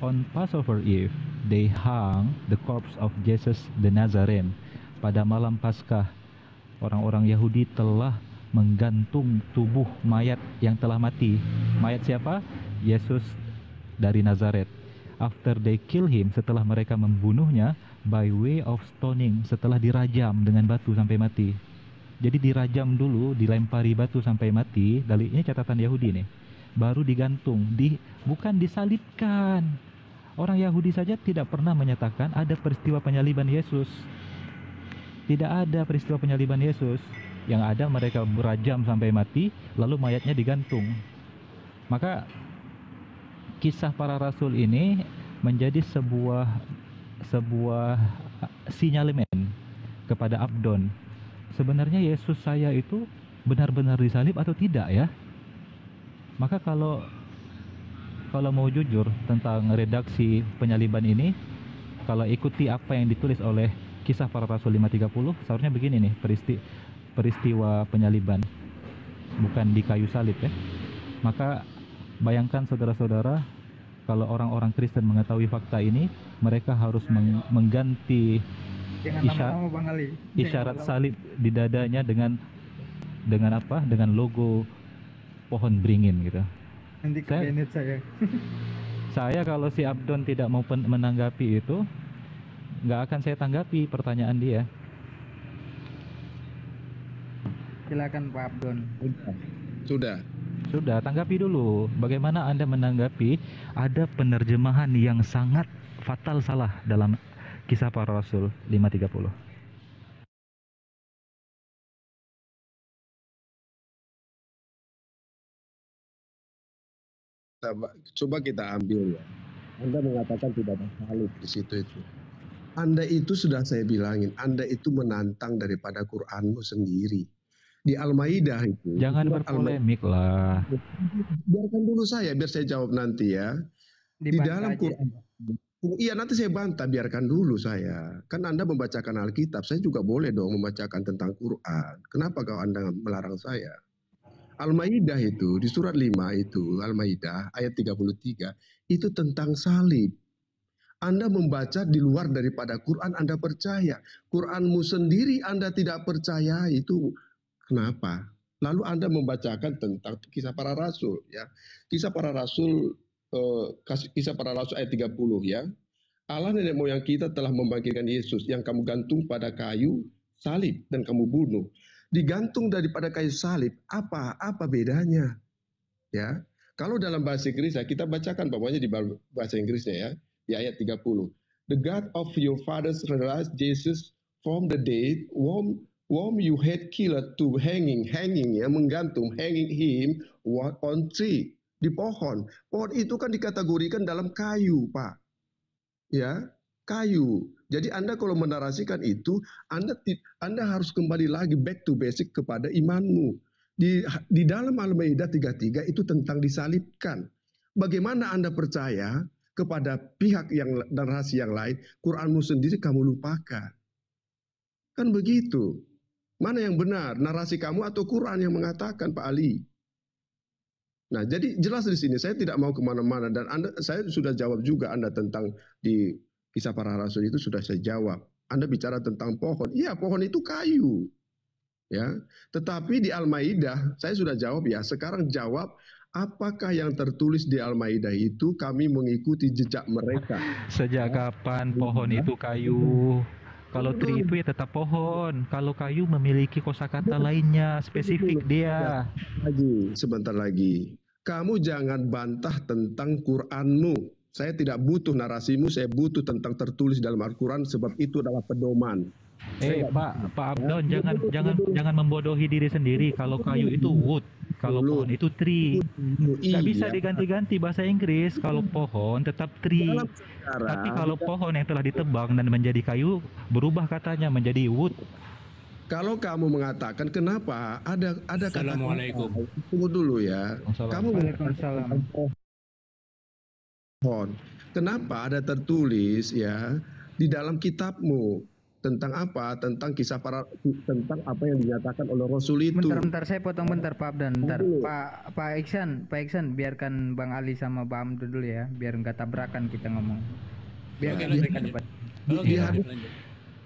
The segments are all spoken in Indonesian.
On Passover Eve, they hung the corpse of Jesus the Nazarene. Pada malam Paskah, orang-orang Yahudi telah menggantung tubuh mayat yang telah mati. Mayat siapa? Yesus dari Nazaret. After they kill him, setelah mereka membunuhnya, by way of stoning, setelah dirajam dengan batu sampai mati. Jadi dirajam dulu, dilempari batu sampai mati. Ini catatan Yahudi nih. Baru digantung, bukan disalibkan. Orang Yahudi saja tidak pernah menyatakan ada peristiwa penyaliban Yesus. Tidak ada peristiwa penyaliban Yesus. Yang ada mereka berajam sampai mati, lalu mayatnya digantung. Maka kisah para rasul ini menjadi sebuah sinyalemen kepada Abdon. Sebenarnya Yesus saya itu benar-benar disalib atau tidak ya? Maka kalau mau jujur tentang redaksi penyaliban ini, kalau ikuti apa yang ditulis oleh Kisah Para Rasul 530, seharusnya begini nih peristiwa penyaliban, bukan di kayu salib ya. Maka bayangkan saudara-saudara, kalau orang-orang Kristen mengetahui fakta ini, mereka harus mengganti isyarat salib di dadanya dengan apa? Dengan logo pohon beringin gitu. Nanti kabinet saya kalau si Abdon tidak mau menanggapi itu, nggak akan saya tanggapi pertanyaan dia. Silakan Pak Abdon. Sudah, tanggapi dulu. Bagaimana Anda menanggapi ada penerjemahan yang sangat fatal salah dalam Kisah Para Rasul 530? Coba kita ambil ya. Anda mengatakan tidak ada salib di situ itu. Anda itu sudah saya bilangin, Anda itu menantang daripada Qur'anmu sendiri. Di Al-Maidah itu. Jangan berpolemik lah. Biarkan dulu saya, biar saya jawab nanti ya. Di dalam Quran. Iya, nanti saya bantah, biarkan dulu saya. Kan Anda membacakan Alkitab, saya juga boleh dong membacakan tentang Quran. Kenapa kau Anda melarang saya? Al-Maidah itu, di surat 5 itu, Al-Maidah ayat 33, itu tentang salib. Anda membaca di luar daripada Quran, Anda percaya. Quranmu sendiri Anda tidak percaya, itu kenapa? Lalu Anda membacakan tentang Kisah Para Rasul. Ya. Kisah Para Rasul ayat 30 ya. Allah nenek moyang kita telah membangkitkan Yesus yang kamu gantung pada kayu salib dan kamu bunuh. Digantung daripada kayu salib, apa bedanya? Ya. Kalau dalam bahasa Inggris, kita bacakan bawahnya di bahasa Inggrisnya ya, di ayat 30. The God of your fathers raised Jesus from the dead, whom you had killed to hanging ya, menggantung, hanging him on tree, di pohon. Pohon itu kan dikategorikan dalam kayu, Pak. Ya, kayu. Jadi Anda kalau menarasikan itu, Anda harus kembali lagi back to basic kepada imanmu. Di dalam Al-Maidah 33 itu tentang disalibkan. Bagaimana Anda percaya kepada pihak yang dan narasi yang lain, Quranmu sendiri kamu lupakan. Kan begitu. Mana yang benar, narasi kamu atau Quran yang mengatakan, Pak Ali? Nah, jadi jelas di sini saya tidak mau kemana-mana dan saya sudah jawab juga Anda tentang di Kisah Para Rasul itu sudah saya jawab. Anda bicara tentang pohon, iya pohon itu kayu, ya. Tetapi di Al-Maidah saya sudah jawab ya. Sekarang jawab apakah yang tertulis di Al-Maidah itu kami mengikuti jejak mereka. Sejak kapan pohon itu kayu? Kalau tree itu ya tetap pohon. Kalau kayu memiliki kosakata lainnya, spesifik dia. Sebentar lagi. Kamu jangan bantah tentang Qur'anmu. Saya tidak butuh narasimu, saya butuh tentang tertulis dalam Al-Quran sebab itu adalah pedoman. Pak Abdon, jangan membodohi diri sendiri. Kalau kayu itu wood, kalau pohon itu tree. Nggak bisa diganti-ganti bahasa Inggris. Kalau pohon tetap tree. Tapi kalau pohon yang telah ditebang dan menjadi kayu, berubah katanya menjadi wood. Kalau kamu mengatakan kenapa ada Assalamualaikum. Tunggu dulu ya. Kamu Waalaikumsalam. Kenapa ada tertulis ya di dalam kitabmu Tentang apa? Tentang kisah tentang apa yang dinyatakan oleh Rasul itu. Bentar, saya potong bentar Pak Abdan. Bentar, Dulu. Pak Iksan, biarkan Bang Ali sama Pak Amdo dulu ya, biar nggak tabrakan kita ngomong. Biar Oke, mereka lanjut. debat. Oke, Iya. lanjut.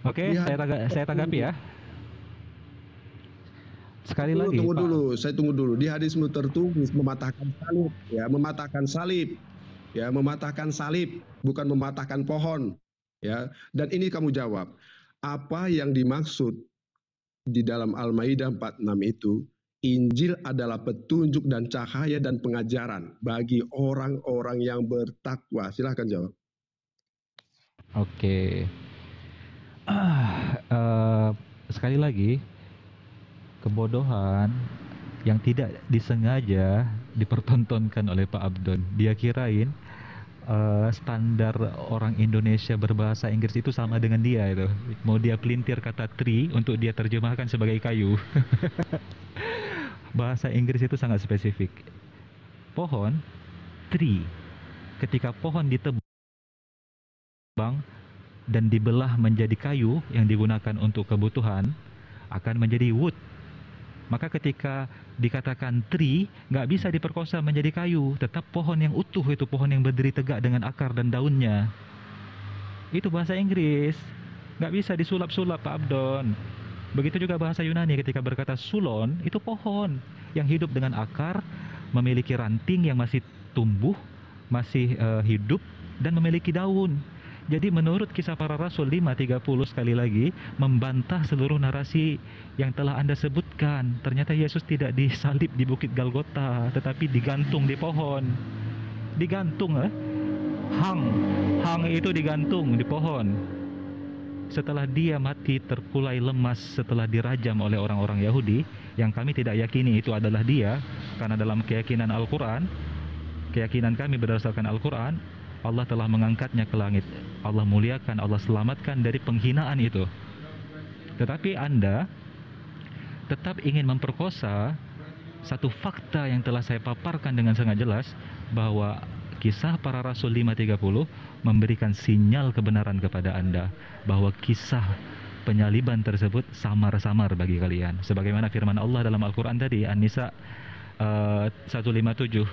Oke, saya tanggapi ya. Sekali lagi, Tunggu Pak. dulu, saya tunggu dulu. Di hadismu tertulis mematahkan salib, ya, mematahkan salib, bukan mematahkan pohon, ya. Dan ini kamu jawab, apa yang dimaksud di dalam Al-Maidah 46 itu? Injil adalah petunjuk dan cahaya dan pengajaran bagi orang-orang yang bertakwa. Silahkan jawab. Oke. Sekali lagi, kebodohan yang tidak disengaja dipertontonkan oleh Pak Abdon. Dia kirain standar orang Indonesia berbahasa Inggris itu sama dengan dia itu. Mau dia pelintir kata tree untuk dia terjemahkan sebagai kayu. Bahasa Inggris itu sangat spesifik. Pohon, tree. Ketika pohon ditebang dan dibelah menjadi kayu yang digunakan untuk kebutuhan, akan menjadi wood. Maka ketika dikatakan tree, nggak bisa diperkosa menjadi kayu, tetap pohon yang utuh itu, pohon yang berdiri tegak dengan akar dan daunnya. Itu bahasa Inggris, nggak bisa disulap-sulap Pak Abdon. Begitu juga bahasa Yunani ketika berkata sulon, itu pohon yang hidup dengan akar, memiliki ranting yang masih tumbuh, masih hidup, dan memiliki daun. Jadi menurut Kisah Para Rasul 5:30 sekali lagi membantah seluruh narasi yang telah Anda sebutkan. Ternyata Yesus tidak disalib di Bukit Golgota, tetapi digantung di pohon. Digantung hang itu digantung di pohon. Setelah dia mati terkulai lemas setelah dirajam oleh orang-orang Yahudi, yang kami tidak yakini itu adalah dia, karena dalam keyakinan Al-Quran, keyakinan kami berdasarkan Al-Quran, Allah telah mengangkatnya ke langit. Allah muliakan, Allah selamatkan dari penghinaan itu. Tetapi Anda tetap ingin memperkosa satu fakta yang telah saya paparkan dengan sangat jelas, bahwa Kisah Para Rasul 5:30 memberikan sinyal kebenaran kepada Anda bahwa kisah penyaliban tersebut samar-samar bagi kalian. Sebagaimana firman Allah dalam Al-Quran tadi, An-Nisa 157,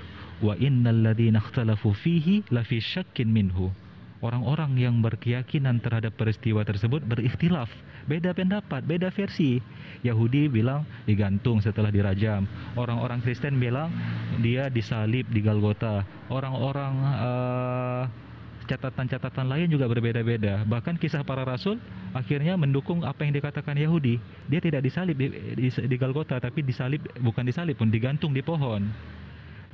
wa innal ladzina ikhtalafu fihi lafi syakkin minhu. Orang-orang yang berkeyakinan terhadap peristiwa tersebut berikhtilaf, beda pendapat, beda versi. Yahudi bilang digantung setelah dirajam, orang-orang Kristen bilang dia disalib di Golgota, orang-orang catatan-catatan lain juga berbeda-beda. Bahkan Kisah Para Rasul akhirnya mendukung apa yang dikatakan Yahudi. Dia tidak disalib di Golgota, tapi bukan disalib pun, digantung di pohon.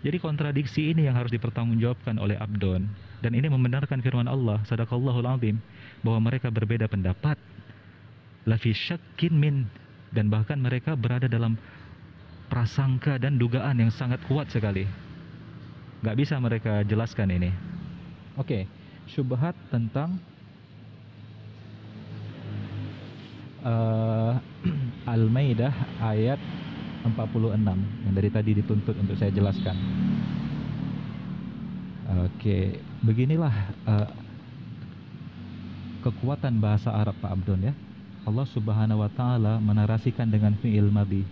Jadi kontradiksi ini yang harus dipertanggungjawabkan oleh Abdon. Dan ini membenarkan firman Allah, sadaqallahul azim, bahwa mereka berbeda pendapat. Lafi syakkin min, dan bahkan mereka berada dalam prasangka dan dugaan yang sangat kuat sekali. Gak bisa mereka jelaskan ini. Oke, syubhat tentang Al-Maidah ayat 46 yang dari tadi dituntut untuk saya jelaskan. Oke, beginilah kekuatan bahasa Arab Pak Abdon ya. Allah Subhanahu wa taala menarasikan dengan fi'il madhi,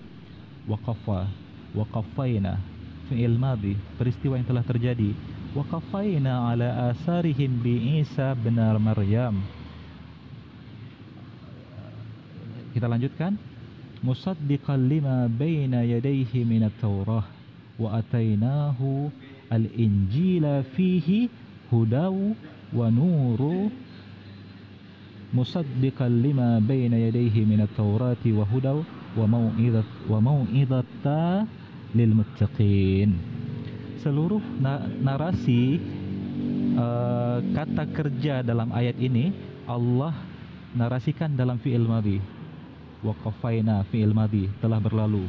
waqafa, waqafaina, fi'il madhi, peristiwa yang telah terjadi. Waqafaina ala asarihim bi Isa bin Maryam. Kita lanjutkan. Musaddiqan lima baina yadayhi minat Taurah wa atainahu al-injila fihi hudaw wa nuru. Musaddiqan lima baina yadayhi minat Taurati wa hudaw wa mau'izata lil muttaqin. Seluruh narasi kata kerja dalam ayat ini Allah narasikan dalam fi'il madhi. Waqafaina fi'il madhi, telah berlalu.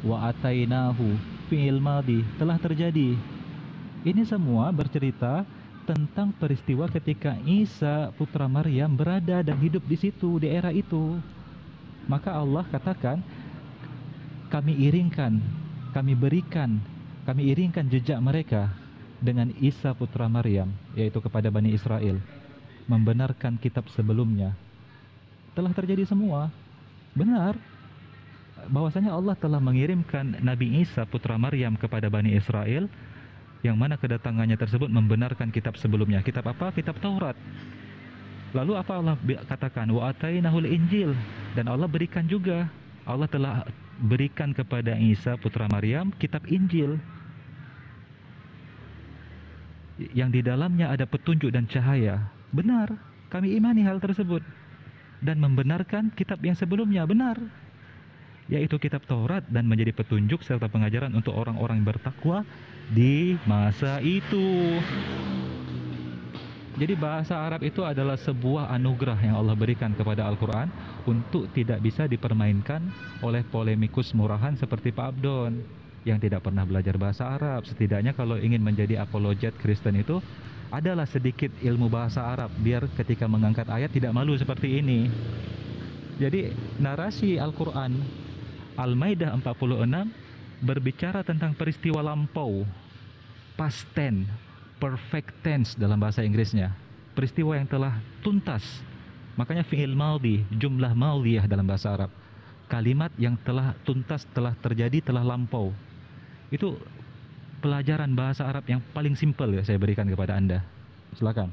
Wa atainahu fi'il madhi, telah terjadi. Ini semua bercerita tentang peristiwa ketika Isa putra Maryam berada dan hidup di situ, di era itu. Maka Allah katakan, kami iringkan jejak mereka dengan Isa putra Maryam, yaitu kepada Bani Israel, membenarkan kitab sebelumnya. telah terjadi semua. Benar. Bahwasanya Allah telah mengirimkan Nabi Isa putra Maryam kepada Bani Israel, yang mana kedatangannya tersebut membenarkan kitab sebelumnya. Kitab apa? Kitab Taurat. Lalu apa Allah katakan? Wa atainahul Injil. Dan Allah berikan juga, Allah telah berikan kepada Isa putra Maryam kitab Injil, yang di dalamnya ada petunjuk dan cahaya. Benar, kami imani hal tersebut dan membenarkan kitab yang sebelumnya. Benar, yaitu kitab Taurat, dan menjadi petunjuk serta pengajaran untuk orang-orang bertakwa di masa itu. Jadi bahasa Arab itu adalah sebuah anugerah yang Allah berikan kepada Al-Quran untuk tidak bisa dipermainkan oleh polemikus murahan seperti Pak Abdon yang tidak pernah belajar bahasa Arab. Setidaknya kalau ingin menjadi apologet Kristen itu adalah sedikit ilmu bahasa Arab, biar ketika mengangkat ayat tidak malu seperti ini. Jadi narasi Al-Quran Al-Maidah 46 berbicara tentang peristiwa lampau, past tense, perfect tense dalam bahasa Inggrisnya, peristiwa yang telah tuntas. Makanya fi'il maldi, jumlah maldiyah dalam bahasa Arab, kalimat yang telah tuntas, telah terjadi, telah lampau. Itu pelajaran bahasa Arab yang paling simpel ya saya berikan kepada Anda. Silakan.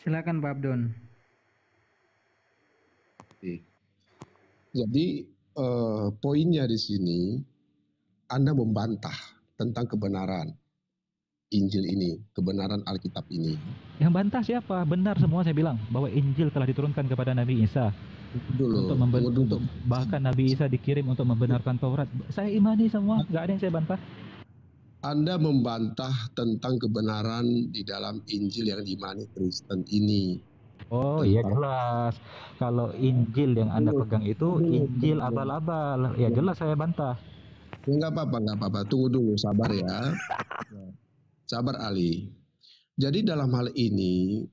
Silakan Pak Abdon. Jadi poinnya di sini, Anda membantah tentang kebenaran Injil ini, kebenaran Alkitab ini. Yang bantah siapa? Benar semua saya bilang bahwa Injil telah diturunkan kepada Nabi Isa untuk bahkan Nabi Isa dikirim untuk membenarkan Taurat. Saya imani semua, nggak ada yang saya bantah. Anda membantah tentang kebenaran di dalam Injil yang diimani Kristen ini. Oh iya jelas. Kalau Injil yang Anda pegang itu Injil abal-abal, ya jelas saya bantah. Ya, nggak apa-apa. Tunggu dulu, sabar ya. Sabar Ali. Jadi dalam hal ini,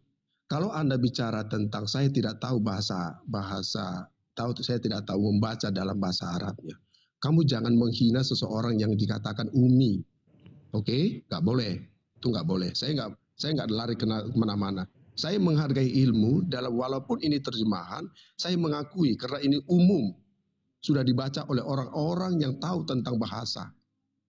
kalau Anda bicara tentang saya tidak tahu saya tidak tahu membaca dalam bahasa Arabnya, kamu jangan menghina seseorang yang dikatakan umi. Oke? Nggak boleh. Itu nggak boleh. Saya nggak lari kemana-mana. Saya menghargai ilmu dalam, walaupun ini terjemahan, saya mengakui karena ini umum. Sudah dibaca oleh orang-orang yang tahu tentang bahasa.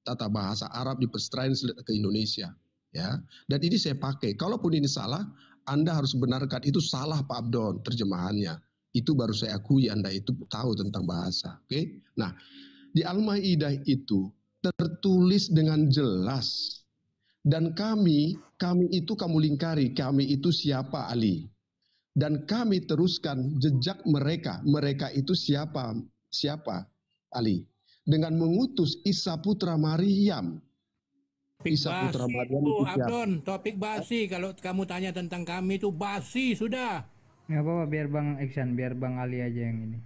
Tata bahasa Arab diperstrain ke Indonesia. Ya. Dan ini saya pakai. Kalaupun ini salah, Anda harus benarkan itu salah Pak Abdon terjemahannya. Itu baru saya akui Anda itu tahu tentang bahasa. Oke? Nah, di Al-Maidah itu tertulis dengan jelas. Dan kami itu kamu lingkari, kami itu siapa Ali? Dan kami teruskan jejak mereka. Mereka itu siapa Ali? Dengan mengutus Isa putra Maryam. Isa putra Maryam itu siapa? Abdon, topik basi. Kalau kamu tanya tentang kami itu basi sudah. Nggak apa-apa, biar Bang Iksan, biar Bang Ali aja yang ini.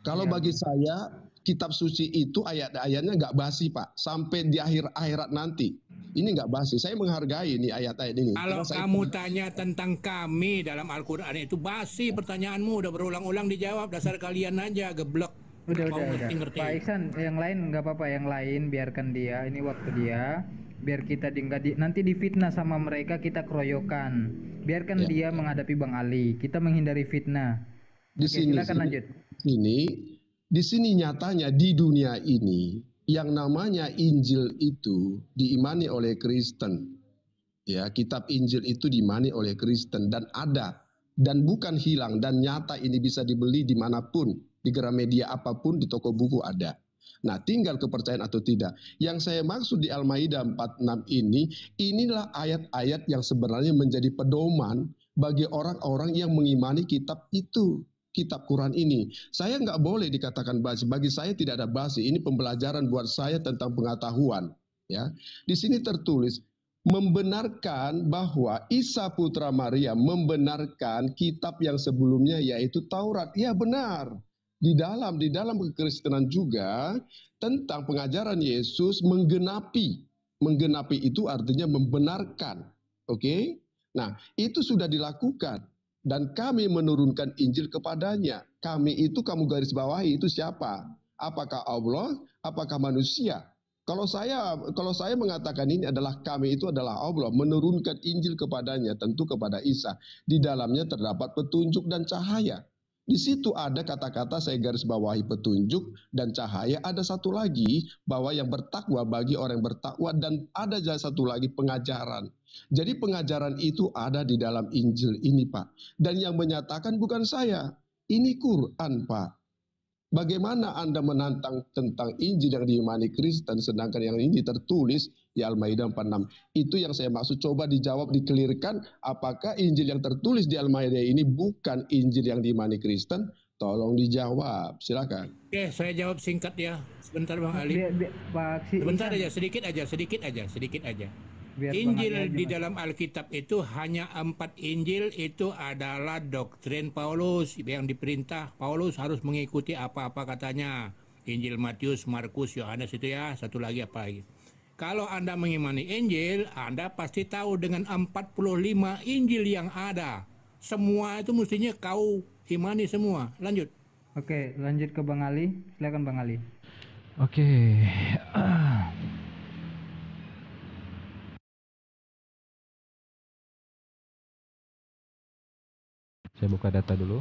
Kalau bagi saya, kitab suci itu ayat-ayatnya nggak basi Pak. Sampai di akhir akhirat nanti. Ini nggak basi. Saya menghargai ini ayat-ayat ini. Kalau kamu tanya tentang kami dalam Al-Quran itu basi pertanyaanmu. Udah berulang-ulang dijawab. Dasar kalian aja geblek. Udah. Pak Iksan, yang lain nggak apa-apa. Yang lain biarkan dia. Ini waktu dia. Biar kita nanti difitnah sama mereka, kita keroyokan. Biarkan dia menghadapi Bang Ali. Kita menghindari fitnah. Silakan lanjut. Di sini nyatanya di dunia ini yang namanya Injil itu diimani oleh Kristen. Ya, kitab Injil itu diimani oleh Kristen dan ada dan bukan hilang dan nyata ini bisa dibeli dimanapun, di Gramedia apapun, di toko buku ada. Nah, tinggal kepercayaan atau tidak. Yang saya maksud di Al-Maidah 46 inilah ayat-ayat yang sebenarnya menjadi pedoman bagi orang-orang yang mengimani kitab itu. Kitab Quran ini, saya nggak boleh dikatakan basi. Bagi saya tidak ada basi. Ini pembelajaran buat saya tentang pengetahuan. Ya, di sini tertulis membenarkan bahwa Isa putra Maria membenarkan kitab yang sebelumnya yaitu Taurat. Ya benar. Di dalam kekristenan juga tentang pengajaran Yesus menggenapi. Menggenapi itu artinya membenarkan. Oke? Nah, itu sudah dilakukan. Dan kami menurunkan Injil kepadanya. Kami itu kamu garis bawahi itu siapa? Apakah Allah? Apakah manusia? Kalau saya mengatakan ini adalah kami itu adalah Allah menurunkan Injil kepadanya, tentu kepada Isa. Di dalamnya terdapat petunjuk dan cahaya. Di situ ada kata-kata saya garis bawahi petunjuk dan cahaya. Ada satu lagi bahwa yang bertakwa bagi orang yang bertakwa, dan ada satu lagi pengajaran. Jadi pengajaran itu ada di dalam Injil ini, Pak. Dan yang menyatakan bukan saya. Ini Quran, Pak. Bagaimana Anda menantang tentang Injil yang diimani Kristen, sedangkan yang ini tertulis di Al-Maidah 46. Itu yang saya maksud, coba dijawab, dikelirkan, apakah Injil yang tertulis di Al-Maidah ini bukan Injil yang diimani Kristen? Tolong dijawab, silakan. Oke, saya jawab singkat ya. Sebentar Bang Ali. Sebentar aja, sedikit aja. Injil di dalam Alkitab itu hanya 4 Injil, itu adalah doktrin Paulus yang diperintah Paulus harus mengikuti apa-apa katanya. Injil Matius, Markus, Yohanes itu ya, satu lagi apa lagi. Kalau Anda mengimani Injil, Anda pasti tahu dengan 45 Injil yang ada. Semua itu mestinya kau imani semua. Lanjut. Oke, lanjut ke Bang Ali. Silakan Bang Ali. Oke. Saya buka data dulu.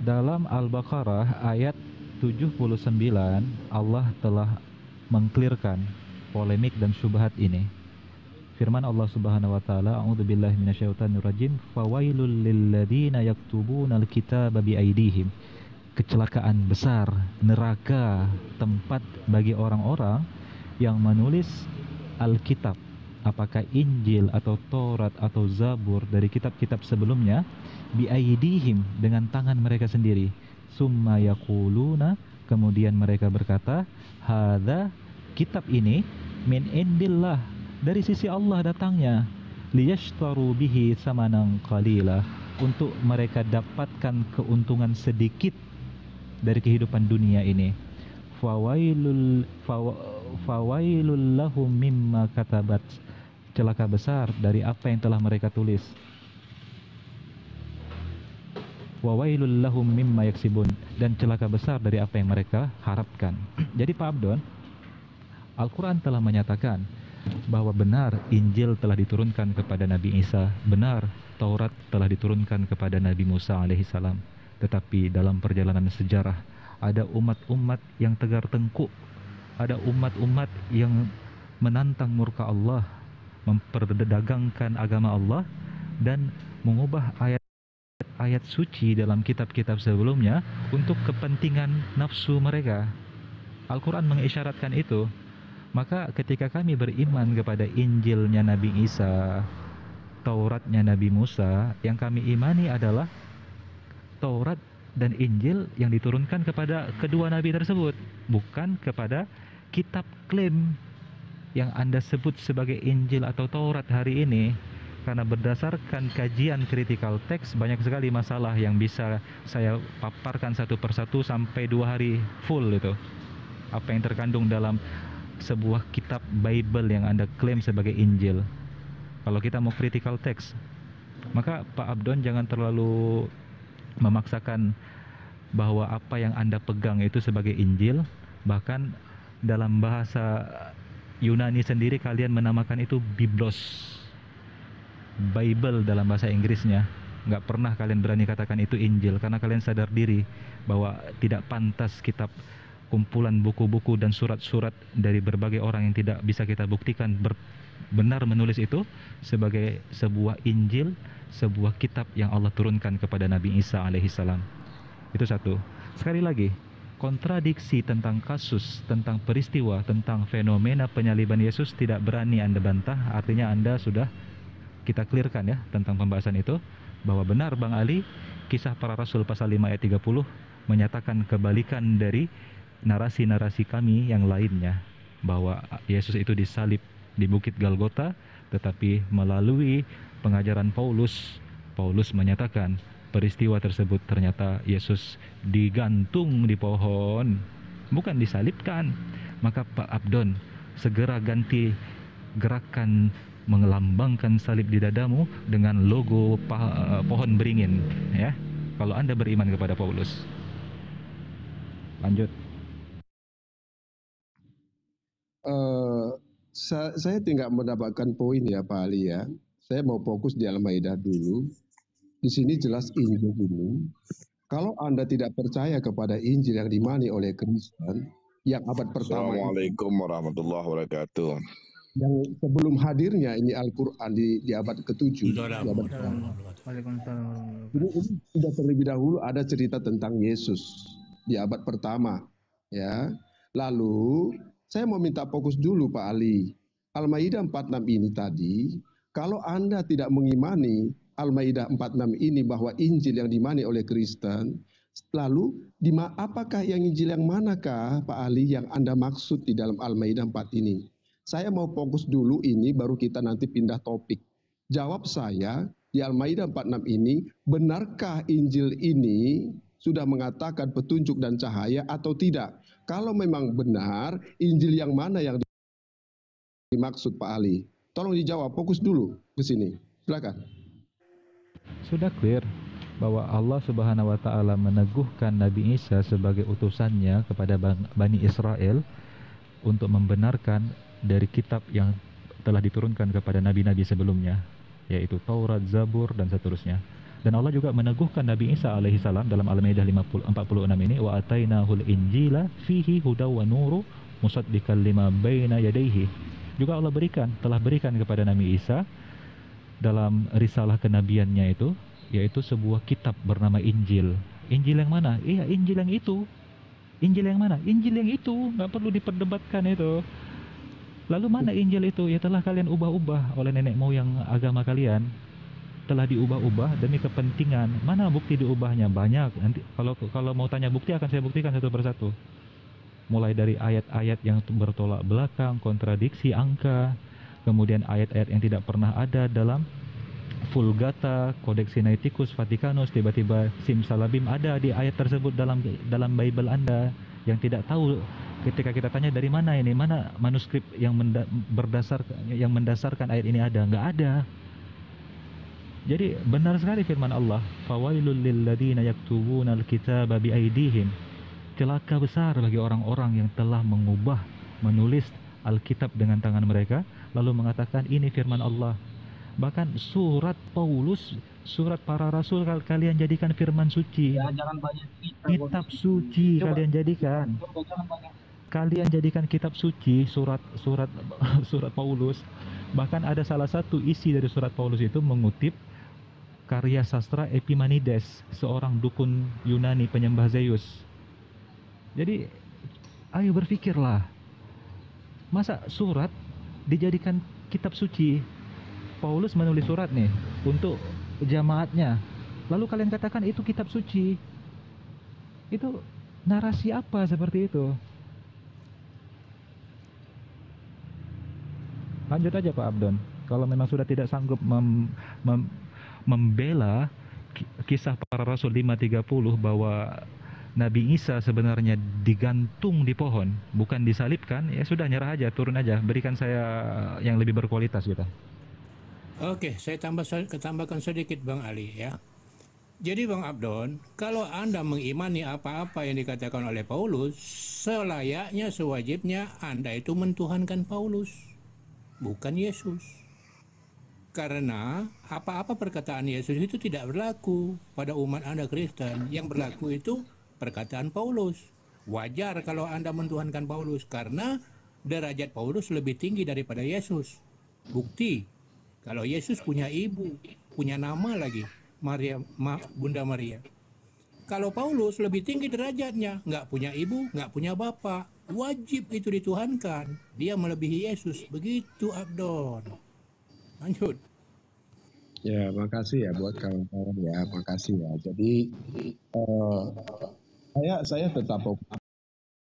Dalam Al-Baqarah ayat 79, Allah telah mengklirkan polemik dan syubhat ini. Firman Allah Subhanahu wa taala, a'udzubillahi minasyaitonirrajim, fawailul lilladzina yaktubuna alkitaba biaidihim. Kecelakaan besar, neraka, tempat bagi orang-orang yang menulis Alkitab, apakah Injil atau Taurat atau Zabur dari kitab-kitab sebelumnya, biaidihim, dengan tangan mereka sendiri. Summa yaquluna, kemudian mereka berkata, hadza, kitab ini, min indillah, dari sisi Allah datangnya, liyashtaru bihi samanan qalila, untuk mereka dapatkan keuntungan sedikit dari kehidupan dunia ini. Fawailul lahum mimma katabat, celaka besar dari apa yang telah mereka tulis. Wawailul lahum mimma yaksibun, dan celaka besar dari apa yang mereka harapkan. Jadi Pak Abdon, Al-Quran telah menyatakan bahwa benar Injil telah diturunkan kepada Nabi Isa, benar Taurat telah diturunkan kepada Nabi Musa alaihissalam. Tetapi dalam perjalanan sejarah ada umat-umat yang tegar tengkuk, ada umat-umat yang menantang murka Allah, memperdagangkan agama Allah, dan mengubah ayat suci dalam kitab-kitab sebelumnya untuk kepentingan nafsu mereka. Al-Quran mengisyaratkan itu. Maka ketika kami beriman kepada Injilnya Nabi Isa, Tauratnya Nabi Musa, yang kami imani adalah Taurat dan Injil yang diturunkan kepada kedua nabi tersebut, bukan kepada kitab klaim yang Anda sebut sebagai Injil atau Taurat hari ini. Karena berdasarkan kajian critical text, banyak sekali masalah yang bisa saya paparkan satu persatu sampai 2 hari full itu. Apa yang terkandung dalam sebuah kitab Bible yang Anda klaim sebagai Injil. Kalau kita mau critical text, maka Pak Abdon jangan terlalu memaksakan bahwa apa yang Anda pegang itu sebagai Injil. Bahkan dalam bahasa Yunani sendiri kalian menamakan itu Biblos, Bible dalam bahasa Inggrisnya. Nggak pernah kalian berani katakan itu Injil, karena kalian sadar diri bahwa tidak pantas kitab, kumpulan buku-buku dan surat-surat dari berbagai orang yang tidak bisa kita buktikan benar menulis itu sebagai sebuah Injil, sebuah kitab yang Allah turunkan kepada Nabi Isa alaihissalam. Itu satu. Sekali lagi, kontradiksi tentang kasus, tentang peristiwa, tentang fenomena penyaliban Yesus tidak berani Anda bantah. Artinya Anda sudah, kita clearkan ya tentang pembahasan itu, bahwa benar Bang Ali, kisah para rasul pasal 5 ayat 30 menyatakan kebalikan dari narasi-narasi kami yang lainnya, bahwa Yesus itu disalib di Bukit Golgota, tetapi melalui pengajaran Paulus menyatakan peristiwa tersebut ternyata Yesus digantung di pohon, bukan disalibkan. Maka Pak Abdon segera ganti gerakan mengelambangkan salib di dadamu dengan logo pohon beringin, ya. Kalau Anda beriman kepada Paulus. Lanjut. Saya tidak mendapatkan poin ya Pak Ali ya. Saya mau fokus di Al-Maidah dulu. Di sini jelas Injil ini. Kalau Anda tidak percaya kepada Injil yang dimani oleh Kristen, yang abad pertama. Assalamualaikum warahmatullahi wabarakatuh. Yang sebelum hadirnya ini Al-Quran di abad ke-7. Ini sudah terlebih dahulu ada cerita tentang Yesus di abad pertama. Ya. Lalu saya mau minta fokus dulu Pak Ali. Al-Maidah 46 ini tadi, kalau Anda tidak mengimani Al-Maidah 46 ini bahwa Injil yang dimani oleh Kristen, lalu apakah yang Injil yang manakah Pak Ali yang Anda maksud di dalam Al-Maidah 4 ini? Saya mau fokus dulu ini, baru kita nanti pindah topik. Jawab saya, di Al-Maidah 46 ini, benarkah Injil ini sudah mengatakan petunjuk dan cahaya atau tidak? Kalau memang benar, Injil yang mana yang dimaksud Pak Ali? Tolong dijawab, fokus dulu ke sini. Silakan. Sudah clear bahwa Allah Subhanahu wa taala meneguhkan Nabi Isa sebagai utusannya kepada Bani Israel untuk membenarkan dari kitab yang telah diturunkan kepada nabi-nabi sebelumnya, yaitu Taurat, Zabur, dan seterusnya. Dan Allah juga meneguhkan Nabi Isa alaihissalam dalam Al-Maidah 46 ini, wa atainahul injila fihi hudaw wa nuru musaddiqan lima baina yadayhi. Juga Allah telah berikan kepada Nabi Isa dalam risalah kenabiannya itu, yaitu sebuah kitab bernama Injil. Injil yang mana? Iya, Injil yang itu. Injil yang mana? Injil yang itu, nggak perlu diperdebatkan itu. Lalu mana Injil itu? Ya telah kalian ubah-ubah oleh nenek moyang agama kalian. Telah diubah-ubah demi kepentingan. Mana bukti diubahnya? Banyak. Nanti kalau mau tanya bukti akan saya buktikan satu persatu. Mulai dari ayat-ayat yang bertolak belakang, kontradiksi angka, kemudian ayat-ayat yang tidak pernah ada dalam Vulgata, Codex Sinaiticus Vaticanus, tiba-tiba simsalabim ada di ayat tersebut dalam Bible Anda yang tidak tahu. Ketika kita tanya dari mana ini, mana manuskrip yang mendasarkan ayat ini ada? Nggak ada. Jadi benar sekali firman Allah, fawailul lil ladzina yaktubuna al-kitaba bi aydihim. Celaka besar bagi orang-orang yang telah menulis Alkitab dengan tangan mereka, lalu mengatakan ini firman Allah. Bahkan surat Paulus, surat para rasul kalian jadikan firman suci. Ya, jangan banyak kitab suci. Coba, kalian jadikan. Kalian jadikan kitab suci, surat Paulus. Bahkan ada salah satu isi dari surat Paulus itu mengutip karya sastra Epimanides, seorang dukun Yunani penyembah Zeus. Jadi, ayo berpikirlah. Masa surat dijadikan kitab suci? Paulus menulis surat nih untuk jamaatnya. Lalu kalian katakan itu kitab suci. Itu narasi apa seperti itu? Lanjut aja Pak Abdon. Kalau memang sudah tidak sanggup membela kisah para Rasul 5:30 bahwa Nabi Isa sebenarnya digantung di pohon, bukan disalibkan, ya sudah nyerah aja, turun aja, berikan saya yang lebih berkualitas gitu. Oke, saya tambahkan sedikit Bang Ali ya. Jadi Bang Abdon, kalau Anda mengimani apa-apa yang dikatakan oleh Paulus, selayaknya sewajibnya Anda itu mentuhankan Paulus, bukan Yesus. Karena apa-apa perkataan Yesus itu tidak berlaku pada umat Anda Kristen. Yang berlaku itu perkataan Paulus. Wajar kalau Anda mentuhankan Paulus karena derajat Paulus lebih tinggi daripada Yesus. Bukti, kalau Yesus punya ibu, punya nama lagi, Bunda Maria. Kalau Paulus lebih tinggi derajatnya, nggak punya ibu, nggak punya bapak. Wajib itu dituhankan. Dia melebihi Yesus. Begitu Abdon. Lanjut. Ya, makasih ya buat kawan-kawan ya, makasih ya. Jadi saya tetap